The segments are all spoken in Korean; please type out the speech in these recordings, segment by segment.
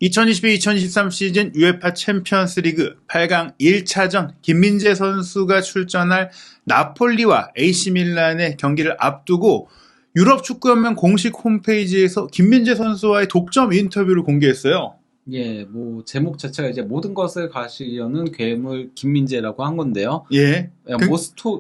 2022-2023 시즌 UEFA 챔피언스 리그 8강 1차전 김민재 선수가 출전할 나폴리와 AC 밀란의 경기를 앞두고 유럽 축구연맹 공식 홈페이지에서 김민재 선수와의 독점 인터뷰를 공개했어요. 예, 뭐 제목 자체가 이제 모든 것을 가시려는 괴물 김민재라고 한 건데요. 예.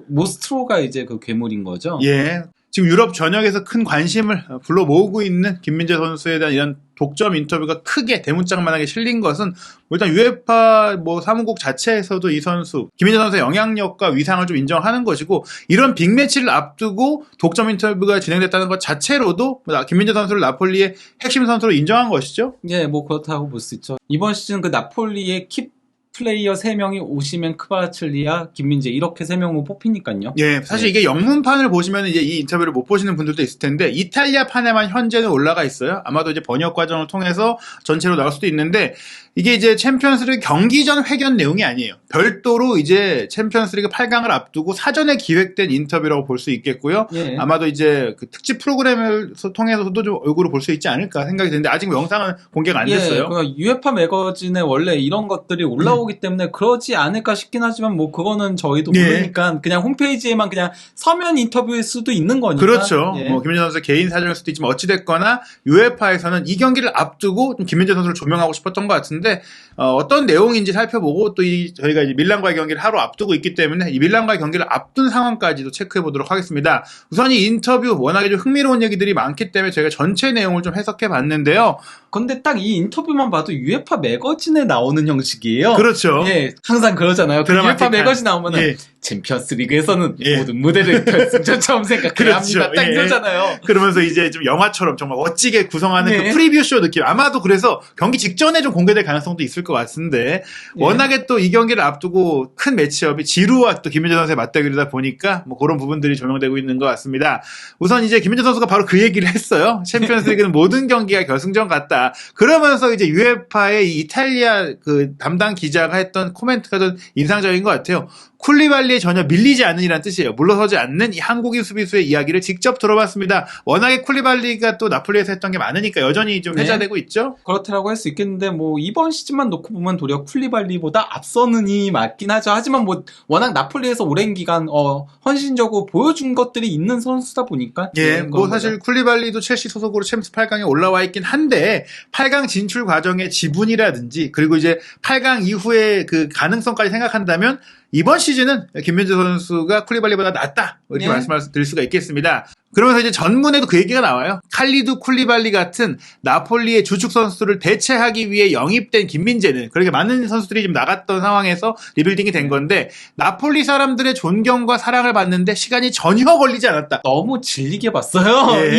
모스트로가 이제 그 괴물인 거죠. 예. 지금 유럽 전역에서 큰 관심을 불러 모으고 있는 김민재 선수에 대한 이런 독점 인터뷰가 크게 대문짝만하게 실린 것은 일단 UEFA 사무국 자체에서도 이 선수 김민재 선수의 영향력과 위상을 좀 인정하는 것이고, 이런 빅매치를 앞두고 독점 인터뷰가 진행됐다는 것 자체로도 김민재 선수를 나폴리의 핵심 선수로 인정한 것이죠. 예, 뭐 그렇다고 볼 수 있죠. 이번 시즌 그 나폴리의 킵 플레이어 3명이 오시멘, 크바라틀리아, 김민재 이렇게 3명으로 뽑히니까요. 예, 사실 이게 영문판을 보시면 이제 이 인터뷰를 못 보시는 분들도 있을 텐데 이탈리아판에만 현재는 올라가 있어요. 아마도 이제 번역 과정을 통해서 전체로 나올 수도 있는데, 이게 이제 챔피언스리그 경기 전 회견 내용이 아니에요. 별도로 이제 챔피언스리그 8강을 앞두고 사전에 기획된 인터뷰라고 볼 수 있겠고요. 예. 아마도 이제 그 특집 프로그램을 통해서도 좀 얼굴을 볼 수 있지 않을까 생각이 드는데 아직 영상은 공개가 안 됐어요. 그러니까 UEFA 매거진에 원래 이런 것들이 올라오기 때문에 그러지 않을까 싶긴 하지만 뭐 그거는 저희도 모르니까 그냥 홈페이지에만 그냥 서면 인터뷰일 수도 있는 거니까. 그렇죠. 예. 김민재 선수 개인 사정일 수도 있지만 어찌됐거나 UEFA에서는 이 경기를 앞두고 좀 김민재 선수를 조명하고 싶었던 것 같은데, 어떤 내용인지 살펴보고 또 저희가 이제 밀란과의 경기를 하루 앞두고 있기 때문에 이 밀란과의 경기를 앞둔 상황까지도 체크해 보도록 하겠습니다. 우선 이 인터뷰 워낙에 좀 흥미로운 얘기들이 많기 때문에 저희가 전체 내용을 좀 해석해 봤는데요. 근데 딱 이 인터뷰만 봐도 UEFA 매거진에 나오는 형식이에요. 그렇죠. 예, 항상 그러잖아요. UEFA 매거진 나오면은 챔피언스 리그에서는 모든 무대를 결승전처럼 생각해야 합니다. 딱 이러잖아요. 그러면서 이제 좀 영화처럼 정말 멋지게 구성하는 그 프리뷰쇼 느낌. 아마도 그래서 경기 직전에 좀 공개될 가능성도 있을 것 같은데, 워낙에 또 이 경기를 앞두고 큰 매치업이 지루와 또 김민재 선수의 맞대결이다 보니까 그런 부분들이 조명되고 있는 것 같습니다. 우선 이제 김민재 선수가 바로 그 얘기를 했어요. 챔피언스 리그는 모든 경기가 결승전 같다. 그러면서 이제 UEFA의 이탈리아 그 담당 기자가 했던 코멘트가 좀 인상적인 것 같아요. 쿨리발리에 전혀 밀리지 않는이란 뜻이에요. 물러서지 않는 이 한국인 수비수의 이야기를 직접 들어봤습니다. 워낙에 쿨리발리가 또 나폴리에서 했던 게 많으니까 여전히 좀 회자되고 있죠. 그렇다라고 할 수 있겠는데 이번 시즌만 놓고 보면 도리어 쿨리발리보다 앞서는이 맞긴 하죠. 하지만 워낙 나폴리에서 오랜 기간 헌신적으로 보여준 것들이 있는 선수다 보니까. 사실 쿨리발리도 첼시 소속으로 챔스 8강에 올라와 있긴 한데 8강 진출 과정의 지분이라든지 그리고 이제 8강 이후의 그 가능성까지 생각한다면 이번 시즌은 김민재 선수가 쿨리발리보다 낫다, 이렇게 말씀을 드릴 수가 있겠습니다. 그러면서 이제 전문에도 그 얘기가 나와요. 칼리두 쿨리발리 같은 나폴리의 주축 선수를 대체하기 위해 영입된 김민재는, 그렇게 많은 선수들이 지금 나갔던 상황에서 리빌딩이 된 건데, 나폴리 사람들의 존경과 사랑을 받는데 시간이 전혀 걸리지 않았다. 너무 질리게 봤어요.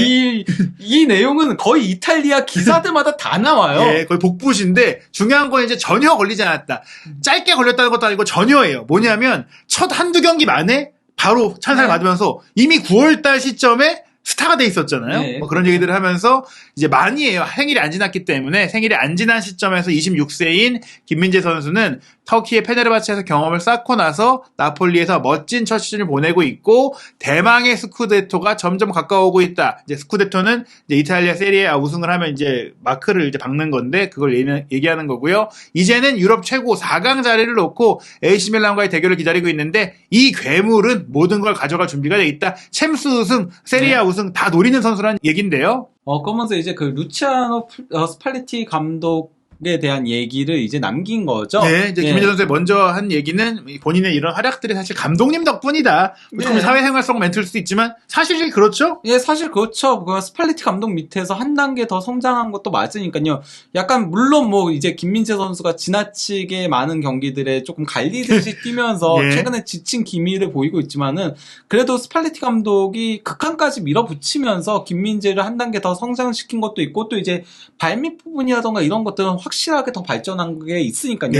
이 내용은 거의 이탈리아 기사들마다 다 나와요. 거의 복붙인데 중요한 건 이제 전혀 걸리지 않았다. 짧게 걸렸다는 것도 아니고 전혀예요. 뭐냐면 첫 한두 경기 만에 바로 찬사를 받으면서 이미 9월달 시점에 스타가 돼 있었잖아요. 그런 얘기들을 하면서 이제 많이 해요. 생일이 안 지났기 때문에. 생일이 안 지난 시점에서 26세인 김민재 선수는 터키의 페네르바체에서 경험을 쌓고 나서 나폴리에서 멋진 첫 시즌을 보내고 있고, 대망의 스쿠데토가 점점 가까워오고 있다. 이제 스쿠데토는 이제 이탈리아 세리에 우승을 하면 이제 마크를 이제 박는 건데 그걸 얘기하는 거고요. 이제는 유럽 최고 4강 자리를 놓고 AC 밀란과의 대결을 기다리고 있는데 이 괴물은 모든 걸 가져갈 준비가 돼 있다. 챔스 우승, 세리아 우승 다 노리는 선수라는 얘긴데요. 그러면서 이제 그 루치아노 스팔레티 감독에 대한 얘기를 이제 남긴 거죠. 이제 김민재 선수의 먼저 한 얘기는 본인의 이런 활약들이 사실 감독님 덕분이다. 사회생활성 멘트일 수도 있지만 사실 그렇죠? 사실 그렇죠. 그 스팔레티 감독 밑에서 한 단계 더 성장한 것도 맞으니까요. 약간 물론 이제 김민재 선수가 지나치게 많은 경기들에 조금 갈리듯이 뛰면서 최근에 지친 기미를 보이고 있지만은 그래도 스팔레티 감독이 극한까지 밀어붙이면서 김민재를 한 단계 더 성장시킨 것도 있고, 또 이제 발밑 부분이라던가 이런 것들은 확실하게 더 발전한 게 있으니까요.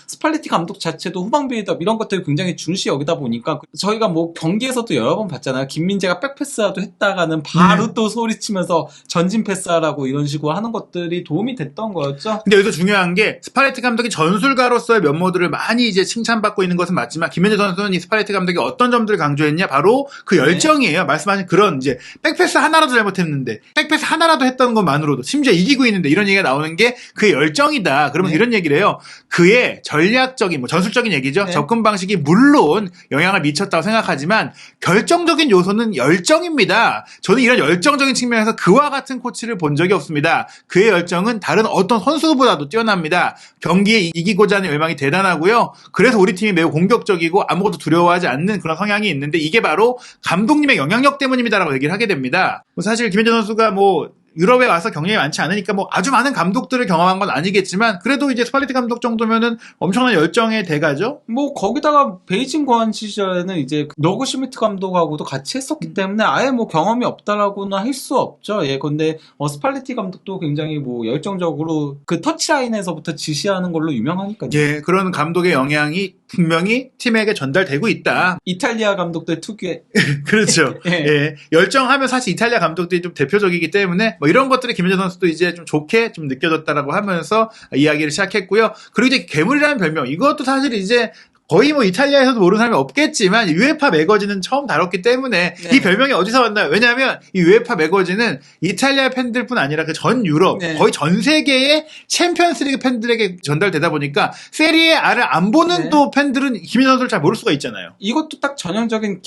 스팔레티 감독 자체도 후방 빌드업 이런 것들을 굉장히 중시 여기다 보니까 저희가 경기에서도 여러 번 봤잖아요. 김민재가 백패스라도 했다가는 바로 또 소리치면서 전진 패스하라고 이런 식으로 하는 것들이 도움이 됐던 거였죠. 근데 여기서 중요한 게 스팔레티 감독이 전술가로서의 면모들을 많이 이제 칭찬받고 있는 것은 맞지만 김민재 선수는 이 스팔레티 감독이 어떤 점들을 강조했냐? 바로 그 열정이에요. 말씀하신 그런 이제 백패스 하나라도 잘못했는데 백패스 하나라도 했던 것만으로도 심지어 이기고 있는데 이런 얘기가 나오는 게 그 열정 열정이다. 그러면서 네. 이런 얘기를 해요. 그의 전략적인, 뭐 전술적인 얘기죠. 네. 접근 방식이 물론 영향을 미쳤다고 생각하지만 결정적인 요소는 열정입니다. 저는 이런 열정적인 측면에서 그와 같은 코치를 본 적이 없습니다. 그의 열정은 다른 어떤 선수보다도 뛰어납니다. 경기에 이기고자 하는 열망이 대단하고요. 그래서 우리 팀이 매우 공격적이고 아무것도 두려워하지 않는 그런 성향이 있는데 이게 바로 감독님의 영향력 때문입니다라고 얘기를 하게 됩니다. 사실 김현재 선수가 뭐 유럽에 와서 경력이 많지 않으니까 뭐 아주 많은 감독들을 경험한 건 아니겠지만 그래도 이제 스팔레티 감독 정도면은 엄청난 열정의 대가죠. 뭐 거기다가 베이징 고안 시절에는 이제 러그 슈미트 감독하고도 같이 했었기 때문에 아예 뭐 경험이 없다라고는 할 수 없죠. 예, 근데 스팔레티 감독도 굉장히 뭐 열정적으로 그 터치라인에서부터 지시하는 걸로 유명하니까요. 예, 그런 감독의 영향이 분명히 팀에게 전달되고 있다. 이탈리아 감독들 특유의 그렇죠. 예. 예. 열정하면 사실 이탈리아 감독들이 좀 대표적이기 때문에 뭐 이런 것들이 김현재 선수도 이제 좀 좋게 좀 느껴졌다라고 하면서 이야기를 시작했고요. 그리고 이제 괴물이라는 별명 이것도 사실 이제 거의 뭐 이탈리아에서도 모르는 사람이 없겠지만 UEFA 매거진은 처음 다뤘기 때문에 네. 이 별명이 어디서 왔나요? 왜냐하면 이 UEFA 매거진은 이탈리아 팬들뿐 아니라 그 전 유럽 네. 거의 전 세계의 챔피언스리그 팬들에게 전달되다 보니까 세리에 A를 안 보는 네. 또 팬들은 김민재 선수를 잘 모를 수가 있잖아요. 이것도 딱 전형적인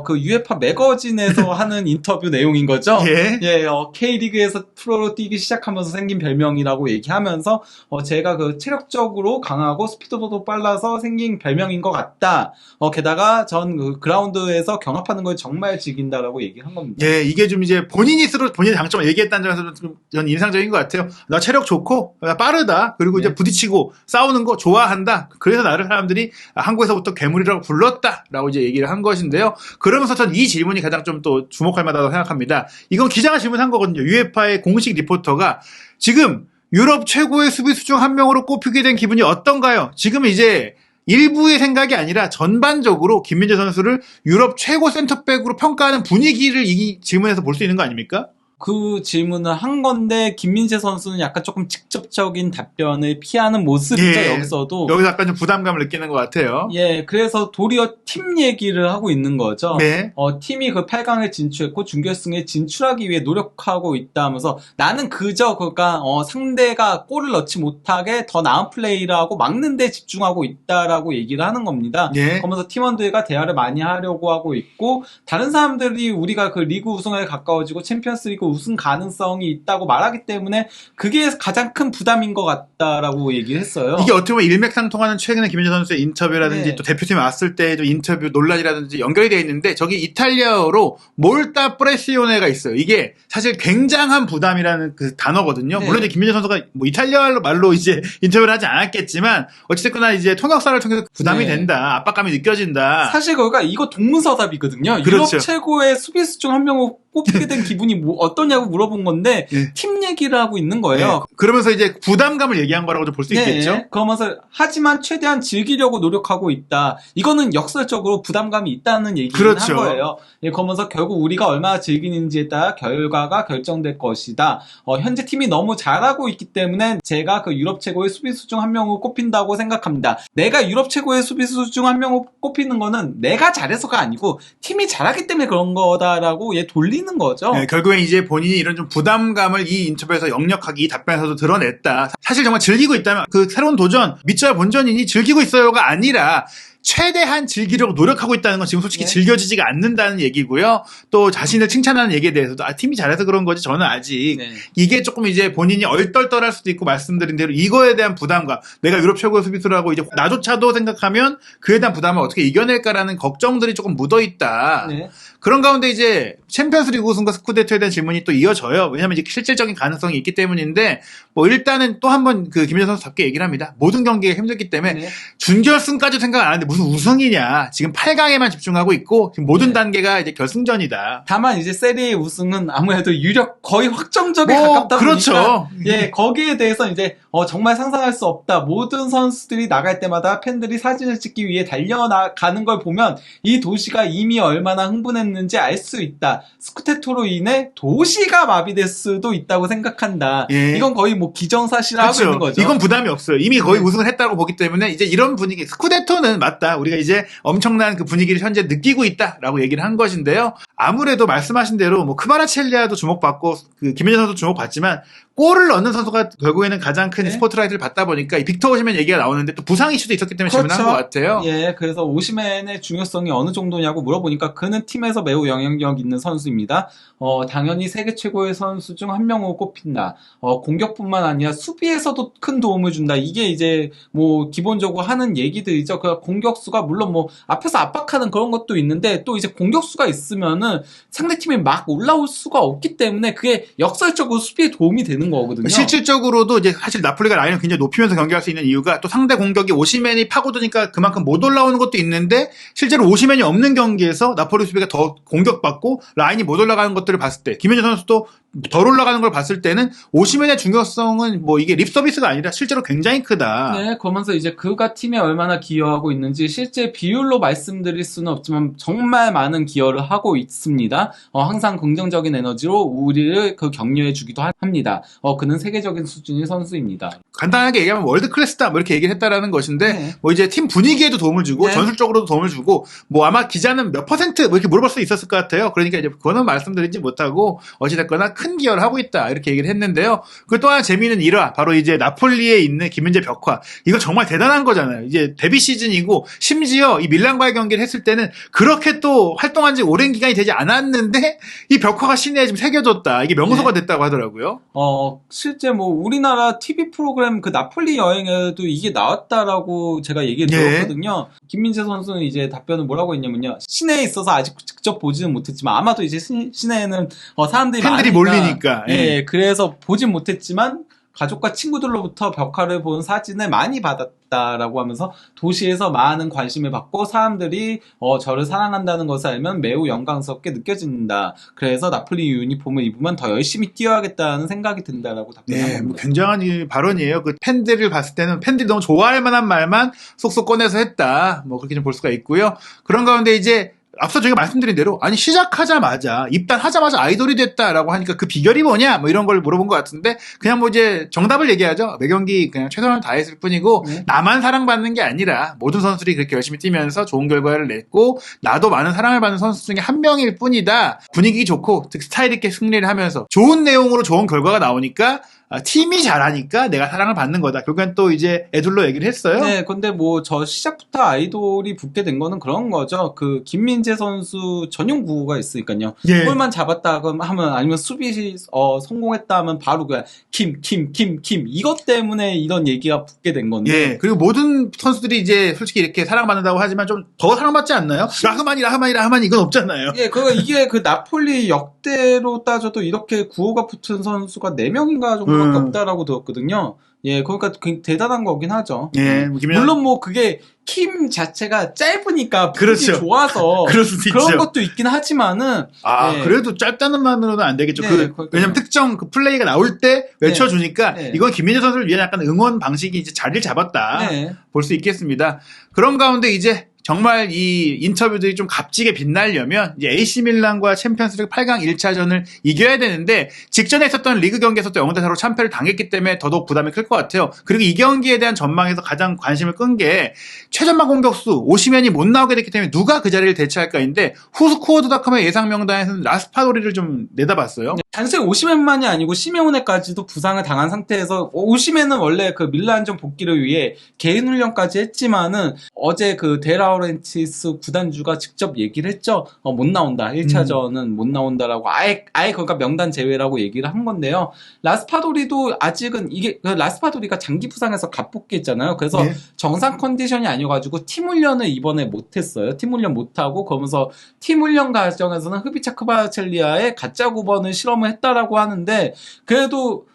그 UEFA 매거진에서 하는 인터뷰 내용인 거죠. 예. 예, K리그에서 프로로 뛰기 시작하면서 생긴 별명이라고 얘기하면서 제가 그 체력적으로 강하고 스피드도 빨라서 생긴 별명인 것 같다. 게다가 전 그 그라운드에서 경합하는 걸 정말 즐긴다라고 얘기한 겁니다. 예, 이게 좀 이제 본인이 스스로 본인의 장점을 얘기했다는 점에서 좀 전 인상적인 것 같아요. 나 체력 좋고, 나 빠르다. 그리고 이제 네. 부딪히고 싸우는 거 좋아한다. 그래서 나를 사람들이 한국에서부터 괴물이라고 불렀다. 라고 이제 얘기를 한 것인데요. 그러면서 전 이 질문이 가장 좀 또 주목할 만하다고 생각합니다. 이건 기자가 질문한 거거든요. UEFA의 공식 리포터가 지금 유럽 최고의 수비수 중 한 명으로 꼽히게 된 기분이 어떤가요? 지금 이제 일부의 생각이 아니라 전반적으로 김민재 선수를 유럽 최고 센터백으로 평가하는 분위기를 이 질문에서 볼 수 있는 거 아닙니까? 그 질문을 한 건데 김민재 선수는 약간 조금 직접적인 답변을 피하는 모습이죠. 예. 여기서도. 여기서 약간 좀 부담감을 느끼는 것 같아요. 예, 그래서 도리어 팀 얘기를 하고 있는 거죠. 네. 팀이 그 8강에 진출했고 준결승에 진출하기 위해 노력하고 있다면서 나는 그저 그러니까 상대가 골을 넣지 못하게 더 나은 플레이를 하고 막는 데 집중하고 있다라고 얘기를 하는 겁니다. 예. 그러면서 팀원들과 대화를 많이 하려고 하고 있고 다른 사람들이 우리가 그 리그 우승에 가까워지고 챔피언스리그 우승 가능성이 있다고 말하기 때문에 그게 가장 큰 부담인 것 같다라고 얘기를 했어요. 이게 어떻게 보면 일맥상통하는 최근에 김민재 선수의 인터뷰라든지 네. 또 대표팀에 왔을 때 좀 인터뷰 논란이라든지 연결이 되어 있는데 저기 이탈리아어로 몰타 프레시오네가 있어요. 이게 사실 굉장한 부담이라는 그 단어거든요. 네. 물론 이제 김민재 선수가 뭐 이탈리아 말로 이제 인터뷰를 하지 않았겠지만 어찌됐거나 이제 통역사를 통해서 부담이 네. 된다. 압박감이 느껴진다. 사실 그러니까 이거 동문서답이거든요. 그렇죠. 유럽 최고의 수비수 중 한 명으로 꼽히게 된 기분이 뭐 어떠냐고 물어본 건데 예. 팀 얘기를 하고 있는 거예요. 네. 그러면서 이제 부담감을 얘기한 거라고 볼 수 있겠죠. 그러면서 하지만 최대한 즐기려고 노력하고 있다. 이거는 역설적으로 부담감이 있다는 얘기를 그렇죠. 한 거예요. 예, 그러면서 결국 우리가 얼마나 즐기는지에 따라 결과가 결정될 것이다. 현재 팀이 너무 잘하고 있기 때문에 제가 그 유럽 최고의 수비수 중 한 명으로 꼽힌다고 생각합니다. 내가 유럽 최고의 수비수 중 한 명으로 꼽히는 거는 내가 잘해서가 아니고 팀이 잘하기 때문에 그런 거다라고 돌리는 거죠. 네, 결국엔 이제 본인이 이런 좀 부담감을 이 인터뷰에서 역력하게 이 답변에서도 드러냈다. 사실 정말 즐기고 있다면 그 새로운 도전, 믿져야 본전이니 즐기고 있어요가 아니라 최대한 즐기려고 노력하고 있다는 건 지금 솔직히 네. 즐겨지지가 않는다는 얘기고요. 또 자신을 칭찬하는 얘기에 대해서도 팀이 잘해서 그런 거지 저는 아직 네. 이게 조금 이제 본인이 얼떨떨할 수도 있고 말씀드린 대로 이거에 대한 부담감 내가 유럽 최고의 수비수라고 이제 나조차도 생각하면 그에 대한 부담을 어떻게 이겨낼까라는 걱정들이 조금 묻어있다. 네. 그런 가운데 이제 챔피언스리그 우승과 스쿠데토에 대한 질문이 또 이어져요. 왜냐하면 이제 실질적인 가능성이 있기 때문인데 뭐 일단은 또 한번 그 김민재 선수답게 얘기를 합니다. 모든 경기가 힘들기 때문에 네. 준결승까지 생각 안 하는데 무슨 우승이냐. 지금 8강에만 집중하고 있고 지금 모든 네. 단계가 이제 결승전이다. 다만 이제 세리에 우승은 아무래도 유력 거의 확정적에 뭐, 가깝다 그렇죠. 보니까 예 거기에 대해서 이제 정말 상상할 수 없다. 모든 선수들이 나갈 때마다 팬들이 사진을 찍기 위해 달려가는 걸 보면 이 도시가 이미 얼마나 흥분했는지 알 수 있다. 스쿠테토로 인해 도시가 마비될 수도 있다고 생각한다. 예. 이건 거의 뭐 기정사실을 하고 있는 거죠. 이건 부담이 없어요. 이미 거의 네. 우승을 했다고 보기 때문에 이제 이런 분위기 스쿠데토는 맞다. 좋았다. 우리가 이제 엄청난 그 분위기를 현재 느끼고 있다라고 얘기를 한 것인데요. 아무래도 말씀하신 대로 뭐 크바라첼리아도 주목받고 그 김민재 선수도 주목받지만 골을 넣는 선수가 결국에는 가장 큰 네. 스포트라이트를 받다 보니까 이 빅터 오시멘 얘기가 나오는데 또 부상 이슈도 있었기 때문에 재미난 것 같아요. 예, 그래서 오시멘의 중요성이 어느 정도냐고 물어보니까 그는 팀에서 매우 영향력 있는 선수입니다. 당연히 세계 최고의 선수 중 한 명으로 꼽힌다. 공격뿐만 아니라 수비에서도 큰 도움을 준다. 이게 이제 뭐 기본적으로 하는 얘기들이죠. 그 공격수가 물론 뭐 앞에서 압박하는 그런 것도 있는데 또 이제 공격수가 있으면은 상대팀이 막 올라올 수가 없기 때문에 그게 역설적으로 수비에 도움이 되는 거거든요. 실질적으로도 이제 사실 나폴리가 라인을 굉장히 높이면서 경기할 수 있는 이유가 또 상대 공격이 오시멘이 파고드니까 그만큼 못 올라오는 것도 있는데 실제로 오시멘이 없는 경기에서 나폴리 수비가 더 공격받고 라인이 못 올라가는 것들을 봤을 때 김현재 선수도 덜 올라가는 걸 봤을 때는 오시멘의 중요성은 뭐 이게 립 서비스가 아니라 실제로 굉장히 크다. 네, 그러면서 이제 그가 팀에 얼마나 기여하고 있는지 실제 비율로 말씀드릴 수는 없지만 정말 많은 기여를 하고 있습니다. 항상 긍정적인 에너지로 우리를 그 격려해 주기도 합니다. 그는 세계적인 수준의 선수입니다. 간단하게 얘기하면 월드 클래스다 뭐 이렇게 얘기를 했다라는 것인데 네. 뭐 이제 팀 분위기에도 도움을 주고 네. 전술적으로도 도움을 주고 뭐 아마 기자는 몇 퍼센트 뭐 이렇게 물어볼 수 있었을 것 같아요. 그러니까 이제 그거는 말씀드리지 못하고 어찌됐거나 큰 기여를 하고 있다 이렇게 얘기를 했는데요. 그 또 하나 재미있는 일화 바로 이제 나폴리에 있는 김민재 벽화 이거 정말 대단한 거잖아요. 이제 데뷔 시즌이고 심지어 이 밀란과의 경기를 했을 때는 그렇게 또 활동한 지 오랜 기간이 되지 않았는데 이 벽화가 시내에 지금 새겨졌다. 이게 명소가 네. 됐다고 하더라고요. 실제 뭐 우리나라 TV 프로그램 그 나폴리 여행에도 이게 나왔다라고 제가 얘기를 예. 들었거든요. 김민재 선수는 이제 답변을 뭐라고 했냐면요. 시내에 있어서 아직 직접 보지는 못했지만 아마도 이제 시내에는 사람들이 팬들이 많으니까, 몰리니까. 예, 그래서 보진 못했지만 가족과 친구들로부터 벽화를 본 사진을 많이 받았다라고 하면서 도시에서 많은 관심을 받고 사람들이 저를 사랑한다는 것을 알면 매우 영광스럽게 느껴진다. 그래서 나폴리 유니폼을 입으면 더 열심히 뛰어야겠다는 생각이 든다라고 답변한 네, 겁니다. 뭐 굉장한 이 발언이에요. 그 팬들을 봤을 때는 팬들이 너무 좋아할 만한 말만 쏙쏙 꺼내서 했다. 뭐 그렇게 좀 볼 수가 있고요. 그런 가운데 이제 앞서 저희가 말씀드린 대로 아니 시작하자마자 입단하자마자 아이돌이 됐다라고 하니까 그 비결이 뭐냐 뭐 이런 걸 물어본 것 같은데 그냥 뭐 이제 정답을 얘기하죠. 매 경기 그냥 최선을 다했을 뿐이고 네. 나만 사랑받는 게 아니라 모든 선수들이 그렇게 열심히 뛰면서 좋은 결과를 냈고 나도 많은 사랑을 받는 선수 중에 한 명일 뿐이다. 분위기 좋고 스타일 있게 승리를 하면서 좋은 내용으로 좋은 결과가 나오니까 팀이 잘하니까 내가 사랑을 받는 거다. 결국엔 또 이제 애들로 얘기를 했어요. 네, 근데 뭐 저 시작부터 아이돌이 붙게 된 거는 그런 거죠. 그 김민재 선수 전용 구호가 있으니까요. 예. 골만 잡았다 하면 아니면 수비 성공했다 하면 바로 그냥 킴 이것 때문에 이런 얘기가 붙게 된 건데. 예. 그리고 모든 선수들이 이제 솔직히 이렇게 사랑받는다고 하지만 좀 더 사랑받지 않나요? 라흐마니 이건 없잖아요. 예, 이게 그 나폴리 역대로 따져도 이렇게 구호가 붙은 선수가 4명인가 정도밖에 없다라고 들었거든요. 예, 그러니까 대단한 거긴 하죠. 예. 물론 뭐 그게 킴 자체가 짧으니까 그렇죠. 그렇죠. 좋아서 그럴 수도 그런 있죠. 것도 있긴 하지만은 예. 그래도 짧다는 말로는 안 되겠죠. 네, 왜냐면 특정 그 플레이가 나올 때 외쳐주니까 네. 이건 김민재 선수를 위한 약간 응원 방식이 이제 자리를 잡았다. 네. 볼 수 있겠습니다. 그런 가운데 이제 정말 이 인터뷰들이 좀 값지게 빛나려면 이제 AC 밀란과 챔피언스리그 8강 1차전을 이겨야 되는데 직전에 있었던 리그 경기에서도 0대4로 참패를 당했기 때문에 더더욱 부담이 클 것 같아요. 그리고 이 경기에 대한 전망에서 가장 관심을 끈 게 최전방 공격수 오시멘이 못 나오게 됐기 때문에 누가 그 자리를 대체할까인데 후스코어드닷컴의 예상 명단에서는 라스파도리를 좀 내다봤어요. 단순히 오시멘만이 아니고 시메오네까지도 부상을 당한 상태에서 오시멘은 원래 그 밀란전 복귀를 위해 개인 훈련까지 했지만은 어제 그 데라우렌티스 구단주가 직접 얘기를 했죠. 못 나온다. 1차전은 못 나온다라고 아예 그러니까 명단 제외라고 얘기를 한 건데요. 라스파도리도 아직은 이게 라스파도리가 장기 부상에서 갑복귀했잖아요. 그래서 네. 정상 컨디션이 아니어가지고 팀 훈련을 이번에 못했어요. 팀 훈련 못하고 그러면서 팀 훈련 과정에서는 흐비차 크바첼리아의 가짜 9번을 실험을 했다라고 하는데 그래도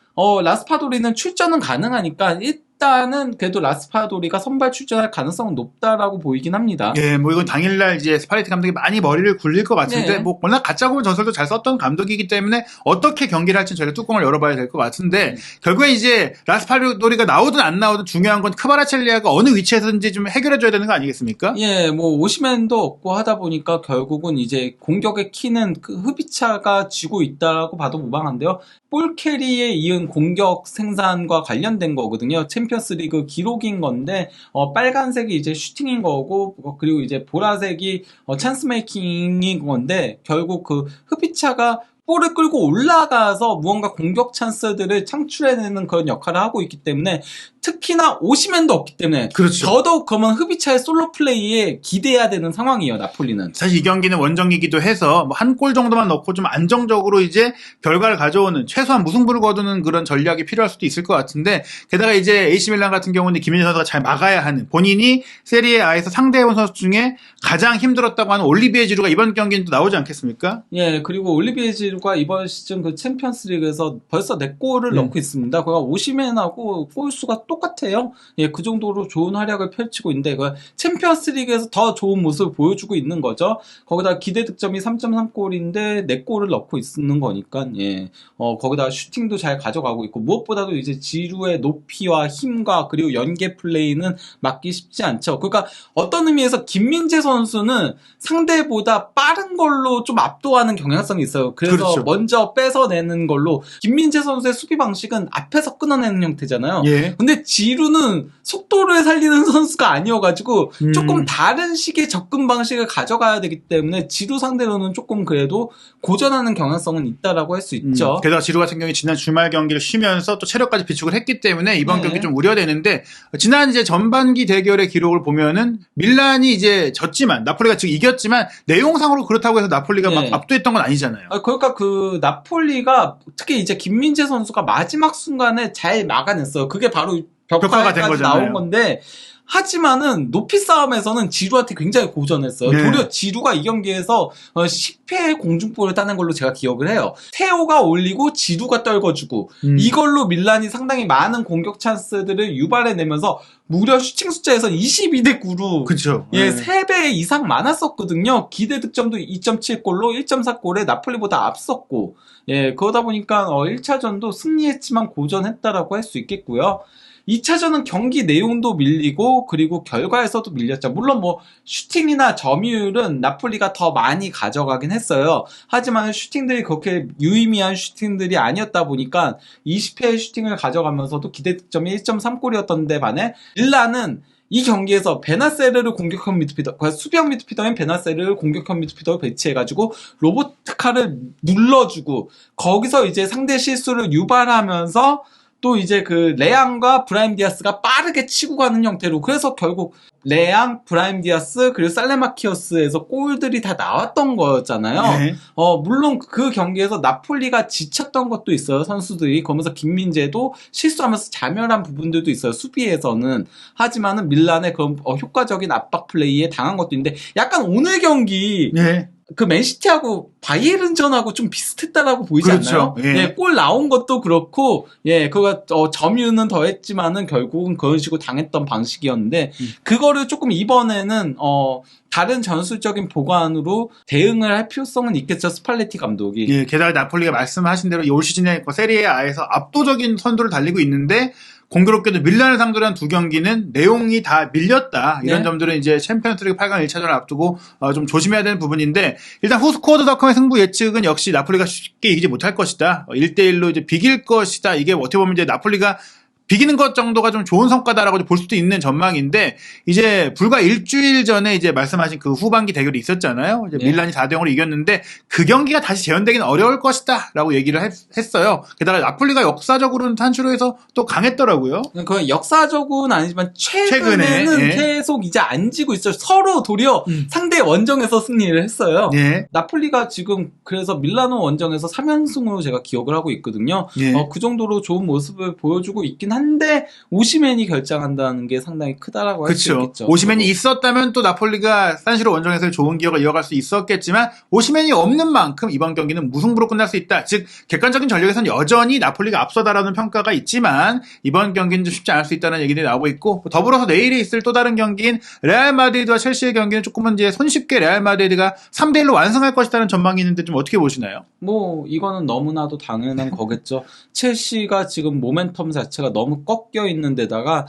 라스파도리는 출전은 가능하니까 일단은 그래도 라스파도리가 선발 출전할 가능성은 높다라고 보이긴 합니다. 예, 뭐 이건 당일날 이제 스파레티 감독이 많이 머리를 굴릴 것 같은데 네. 뭐 워낙 가짜고문 전설도 잘 썼던 감독이기 때문에 어떻게 경기를 할지는 저희가 뚜껑을 열어봐야 될 것 같은데 결국에 이제 라스파도리가 나오든 안 나오든 중요한 건 크바라첼리아가 어느 위치에서든지 좀 해결해줘야 되는 거 아니겠습니까? 예, 뭐 오시멘도 없고 하다 보니까 결국은 이제 공격의 키는 그 흐비차가 쥐고 있다라고 봐도 무방한데요. 볼 캐리에 이은 공격 생산과 관련된 거거든요. 챔피언스 리그 기록인 건데, 빨간색이 이제 슈팅인 거고, 그리고 이제 보라색이 찬스 메이킹인 건데, 결국 그 흡입차가 볼을 끌고 올라가서 무언가 공격 찬스들을 창출해내는 그런 역할을 하고 있기 때문에, 특히나 오시맨도 없기 때문에 그렇죠. 더더욱 그러면 흡입차의 솔로 플레이에 기대해야 되는 상황이에요, 나폴리는. 사실 이 경기는 원정이기도 해서 뭐 한 골 정도만 넣고 좀 안정적으로 이제 결과를 가져오는, 최소한 무승부를 거두는 그런 전략이 필요할 수도 있을 것 같은데, 게다가 이제 AC 밀란 같은 경우는 김민재 선수가 잘 막아야 하는, 본인이 세리에 A에서 상대해본 선수 중에 가장 힘들었다고 하는 올리비에 지루가 이번 경기는 또 나오지 않겠습니까? 예, 그리고 올리비에 지루가 이번 시즌 그 챔피언스 리그에서 벌써 4골을 넣고 있습니다. 그가 오시맨하고 골수가 똑같아요. 예, 그 정도로 좋은 활약을 펼치고 있는데, 그 챔피언스 리그에서 더 좋은 모습을 보여주고 있는 거죠. 거기다 기대 득점이 3.3골인데 4골을 넣고 있는 거니까, 예. 거기다 슈팅도 잘 가져가고 있고, 무엇보다도 이제 지루의 높이와 힘과 그리고 연계 플레이는 막기 쉽지 않죠. 그러니까 어떤 의미에서 김민재 선수는 상대보다 빠른 걸로 좀 압도하는 경향성이 있어요. 그래서 그렇죠. 먼저 뺏어내는 걸로, 김민재 선수의 수비 방식은 앞에서 끊어내는 형태잖아요. 예. 근데 지루는 속도를 살리는 선수가 아니어가지고 조금 다른 식의 접근 방식을 가져가야 되기 때문에 지루 상대로는 조금 그래도 고전하는 경향성은 있다라고 할 수 있죠. 게다가 지루 같은 경우에 지난 주말 경기를 쉬면서 또 체력까지 비축을 했기 때문에 이번 네. 경기 좀 우려되는데, 지난 이제 전반기 대결의 기록을 보면은 밀란이 이제 졌지만, 나폴리가 지금 이겼지만 내용상으로 그렇다고 해서 나폴리가 네. 막 압도했던 건 아니잖아요. 그러니까 그 나폴리가 특히 이제 김민재 선수가 마지막 순간에 잘 막아냈어요. 그게 바로 벽화가 된 벽화까지 거잖아요. 나온 건데, 하지만은 높이 싸움에서는 지루한테 굉장히 고전했어요. 네. 도리어 지루가 이 경기에서 10회의 공중볼을 따는 걸로 제가 기억을 해요. 테오가 올리고 지루가 떨궈주고, 이걸로 밀란이 상당히 많은 공격 찬스들을 유발해내면서 무려 슈팅 숫자에서 22대 9로 그렇죠. 예, 3배 이상 많았었거든요. 기대 득점도 2.7골로 1.4골에 나폴리보다 앞섰고, 예, 그러다 보니까 1차전도 승리했지만 고전했다라고 할 수 있겠고요. 2차전은 경기 내용도 밀리고, 그리고 결과에서도 밀렸죠. 물론 뭐 슈팅이나 점유율은 나폴리가 더 많이 가져가긴 했어요. 하지만 슈팅들이 그렇게 유의미한 슈팅들이 아니었다 보니까 20회의 슈팅을 가져가면서도 기대 득점이 1.3골이었던데 반해 밀란은 이 경기에서 베나세르를 공격형 미드필더, 수비형 미드필더인 베나세르를 공격형 미드필더로 배치해가지고 로보트카를 눌러주고, 거기서 이제 상대 실수를 유발하면서 또 이제 그 레앙과 브라임 디아스가 빠르게 치고 가는 형태로, 그래서 결국 레앙, 브라임 디아스 그리고 살레마키어스에서 골들이 다 나왔던 거였잖아요. 네. 물론 그 경기에서 나폴리가 지쳤던 것도 있어요, 선수들이. 그러면서 김민재도 실수하면서 자멸한 부분들도 있어요, 수비에서는. 하지만은 밀란의 그런 효과적인 압박 플레이에 당한 것도 있는데, 약간 오늘 경기 네. 그 맨시티하고 바이에른전하고 좀 비슷했다라고 보이지 그렇죠. 않나요? 예. 예, 골 나온 것도 그렇고, 예, 그가 점유는 더했지만은 결국은 그런 식으로 당했던 방식이었는데, 그거를 조금 이번에는 다른 전술적인 보관으로 대응을 할 필요성은 있겠죠, 스팔레티 감독이. 예, 게다가 나폴리가 말씀하신 대로 올 시즌에 세리에 A에서 압도적인 선두를 달리고 있는데, 공교롭게도 밀란을 상대로 한 두 경기는 내용이 다 밀렸다. 이런 네. 점들은 이제 챔피언스리그 8강 1차전을 앞두고 좀 조심해야 되는 부분인데, 일단 후스코어드닷컴의 승부 예측은 역시 나폴리가 쉽게 이기지 못할 것이다. 1대1로 이제 비길 것이다. 이게 어떻게 보면 이제 나폴리가 비기는 것 정도가 좀 좋은 성과다라고 볼 수도 있는 전망인데, 이제 불과 일주일 전에 이제 말씀하신 그 후반기 대결이 있었잖아요. 이제 네. 밀란이 4대0으로 이겼는데 그 경기가 다시 재현되기는 어려울 것이다라고 얘기를 했어요. 게다가 나폴리가 역사적으로는 탄슈로에서 또 강했더라고요. 그 역사적은 아니지만 최근에는 최근에, 예. 계속 이제 안 지고 있어요. 서로 도리어 상대 원정에서 승리를 했어요. 예. 나폴리가 지금 그래서 밀라노 원정에서 3연승으로 제가 기억을 하고 있거든요. 예. 그 정도로 좋은 모습을 보여주고 있긴 한데, 오시맨이 결장한다는 게 상당히 크다라고 할 수 그렇죠. 있겠죠. 오시맨이 있었다면 또 나폴리가 산시로 원정에서의 좋은 기억을 이어갈 수 있었겠지만, 오시맨이 없는 만큼 이번 경기는 무승부로 끝날 수 있다. 즉 객관적인 전력에서는 여전히 나폴리가 앞서다라는 평가가 있지만, 이번 경기는 좀 쉽지 않을 수 있다는 얘기들이 나오고 있고, 더불어서 내일에 있을 또 다른 경기인 레알 마드리드와 첼시의 경기는 조금은 이제 손쉽게 레알 마드리드가 3대1로 완승할 것이라는 전망이 있는데 좀 어떻게 보시나요? 뭐 이거는 너무나도 당연한 거겠죠. 첼시가 지금 모멘텀 자체가 너무 꺾여 있는 데다가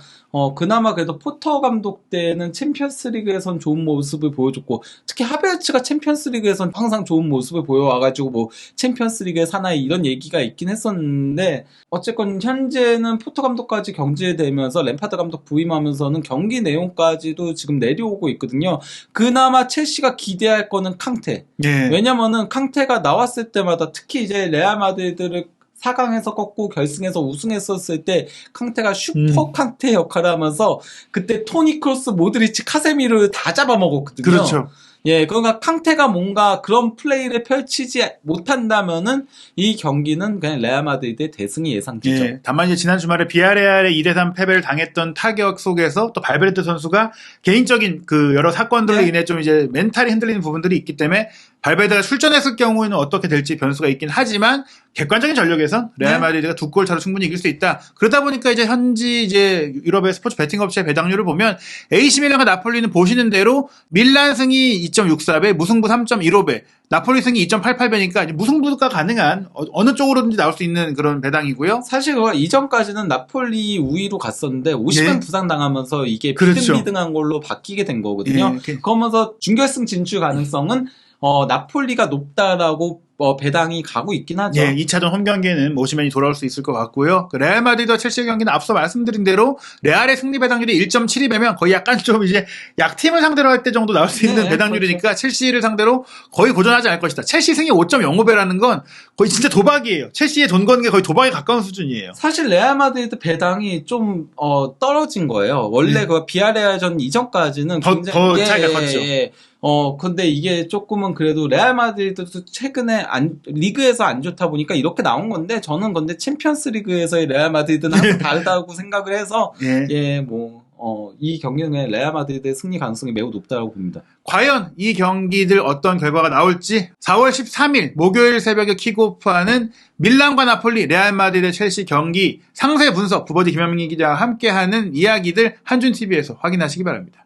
그나마 그래도 포터 감독 때는 챔피언스리그에선 좋은 모습을 보여줬고 특히 하베르츠가 챔피언스리그에선 항상 좋은 모습을 보여와가지고 뭐 챔피언스리그의 사나이 이런 얘기가 있긴 했었는데 어쨌건 현재는 포터 감독까지 경질되면서 램파드 감독 부임하면서는 경기 내용까지도 지금 내려오고 있거든요. 그나마 첼시가 기대할 거는 캉테. 예. 왜냐면은 캉테가 나왔을 때마다 특히 이제 레알 마드리드를 4강에서 꺾고 결승에서 우승했었을 때 캉테가 슈퍼 캉테 역할을 하면서 그때 토니 크로스, 모드리치, 카세미를 다 잡아먹었거든요. 그렇죠. 예, 그러니까 캉테가 뭔가 그런 플레이를 펼치지 못한다면은 이 경기는 그냥 레알 마드리드의 대승이 예상되죠. 예, 다만 이제 지난 주말에 비아레알의 2대3 패배를 당했던 타격 속에서 또 발베르데 선수가 개인적인 그 여러 사건들로 네. 인해 좀 이제 멘탈이 흔들리는 부분들이 있기 때문에 발베르데가 출전했을 경우에는 어떻게 될지 변수가 있긴 하지만 객관적인 전력에선 레알 네. 마드리드가 2골 차로 충분히 이길 수 있다. 그러다 보니까 이제 현지 이제 유럽의 스포츠 베팅 업체의 배당률을 보면 AC 밀란과 나폴리는 보시는 대로 밀란 승이 2.64배, 무승부 3.15배, 나폴리 승이 2.88배니까 무승부가 가능한 어느 쪽으로든지 나올 수 있는 그런 배당이고요. 사실 그거 이전까지는 나폴리 우위로 갔었는데 50분 예. 부상당하면서 이게 그렇죠. 비등비등한 걸로 바뀌게 된 거거든요. 예. 그러면서 준결승 진출 가능성은 나폴리가 높다라고 배당이 가고 있긴 하죠. 예, 2차전 홈 경기에는 오시맨이 돌아올 수 있을 것 같고요. 그 레알 마드리드와 첼시 경기는 앞서 말씀드린 대로 레알의 승리 배당률이 1.72배면 거의 약간 좀 이제 약팀을 상대로 할 때 정도 나올 수 있는 네, 배당률이니까 그렇죠. 첼시를 상대로 거의 고전하지 않을 것이다. 첼시 승이 5.05배라는 건 거의 진짜 도박이에요. 첼시에 돈 거는 게 거의 도박에 가까운 수준이에요. 사실 레알 마드리드 배당이 좀 떨어진 거예요. 원래 그 비아레알전 이전까지는 더 차이가 컸죠. 근데 이게 조금은 그래도 레알 마드리드도 최근에 리그에서 안 좋다 보니까 이렇게 나온 건데 저는 근데 챔피언스 리그에서의 레알 마드리드는 항상 다르다고 생각을 해서 이 경기는 레알 마드리드의 승리 가능성이 매우 높다고 봅니다. 과연 이 경기들 어떤 결과가 나올지 4월 13일 목요일 새벽에 킥오프하는 밀란과 나폴리, 레알 마드리드, 첼시 경기 상세 분석 부버디 김현민 기자와 함께하는 이야기들 한준TV에서 확인하시기 바랍니다.